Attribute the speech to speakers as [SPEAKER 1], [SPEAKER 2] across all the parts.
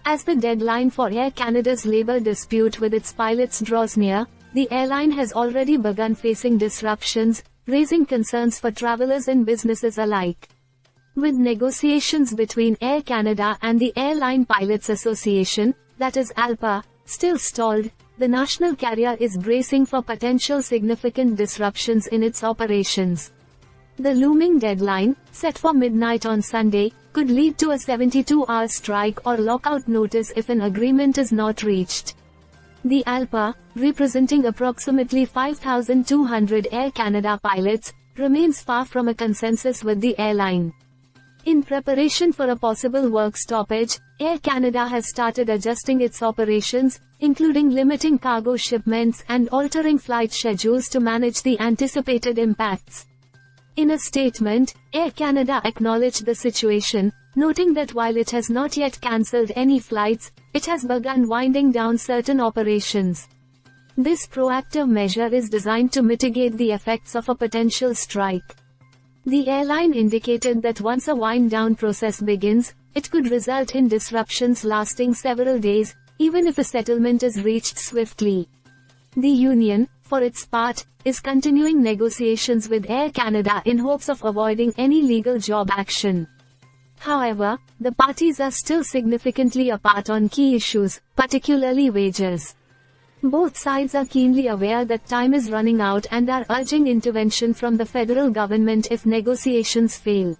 [SPEAKER 1] As the deadline for Air Canada's labour dispute with its pilots draws near, the airline has already begun facing disruptions, raising concerns for travellers and businesses alike. With negotiations between Air Canada and the Airline Pilots Association, that is ALPA, still stalled, the national carrier is bracing for potential significant disruptions in its operations. The looming deadline, set for midnight on Sunday, could lead to a 72-hour strike or lockout notice if an agreement is not reached. The ALPA, representing approximately 5,200 Air Canada pilots, remains far from a consensus with the airline. In preparation for a possible work stoppage, Air Canada has started adjusting its operations, including limiting cargo shipments and altering flight schedules to manage the anticipated impacts. In a statement, Air Canada acknowledged the situation, noting that while it has not yet cancelled any flights, it has begun winding down certain operations. This proactive measure is designed to mitigate the effects of a potential strike. The airline indicated that once a wind-down process begins, it could result in disruptions lasting several days, even if a settlement is reached swiftly. The union, for its part, is continuing negotiations with Air Canada in hopes of avoiding any legal job action. However, the parties are still significantly apart on key issues, particularly wages. Both sides are keenly aware that time is running out and are urging intervention from the federal government if negotiations fail.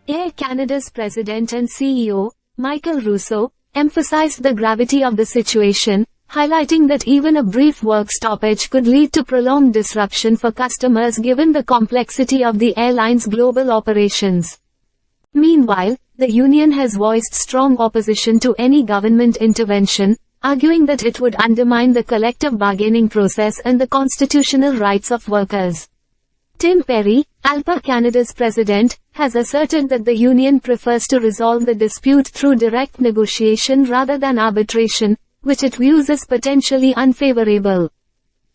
[SPEAKER 1] Air Canada's president and CEO, Michael Rousseau, emphasized the gravity of the situation, highlighting that even a brief work stoppage could lead to prolonged disruption for customers given the complexity of the airline's global operations. Meanwhile, the union has voiced strong opposition to any government intervention, arguing that it would undermine the collective bargaining process and the constitutional rights of workers. Tim Perry, ALPA Canada's president, has asserted that the union prefers to resolve the dispute through direct negotiation rather than arbitration, which it views as potentially unfavorable.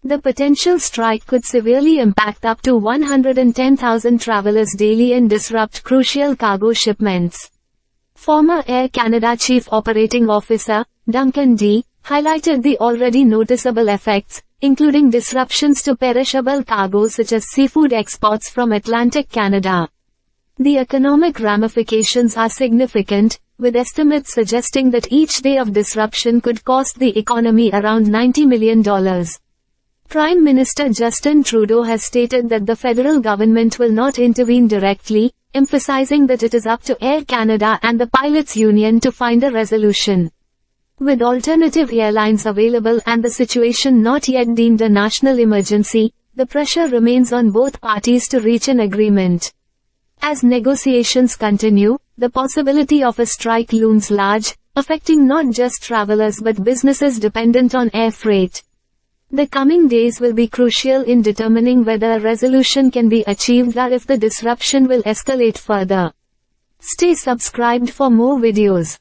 [SPEAKER 1] The potential strike could severely impact up to 110,000 travelers daily and disrupt crucial cargo shipments. Former Air Canada Chief Operating Officer, Duncan D., highlighted the already noticeable effects, including disruptions to perishable cargo such as seafood exports from Atlantic Canada. The economic ramifications are significant, with estimates suggesting that each day of disruption could cost the economy around $90 million. Prime Minister Justin Trudeau has stated that the federal government will not intervene directly, emphasizing that it is up to Air Canada and the pilots' union to find a resolution. With alternative airlines available and the situation not yet deemed a national emergency, the pressure remains on both parties to reach an agreement. As negotiations continue, the possibility of a strike looms large, affecting not just travelers but businesses dependent on air freight. The coming days will be crucial in determining whether a resolution can be achieved or if the disruption will escalate further. Stay subscribed for more videos.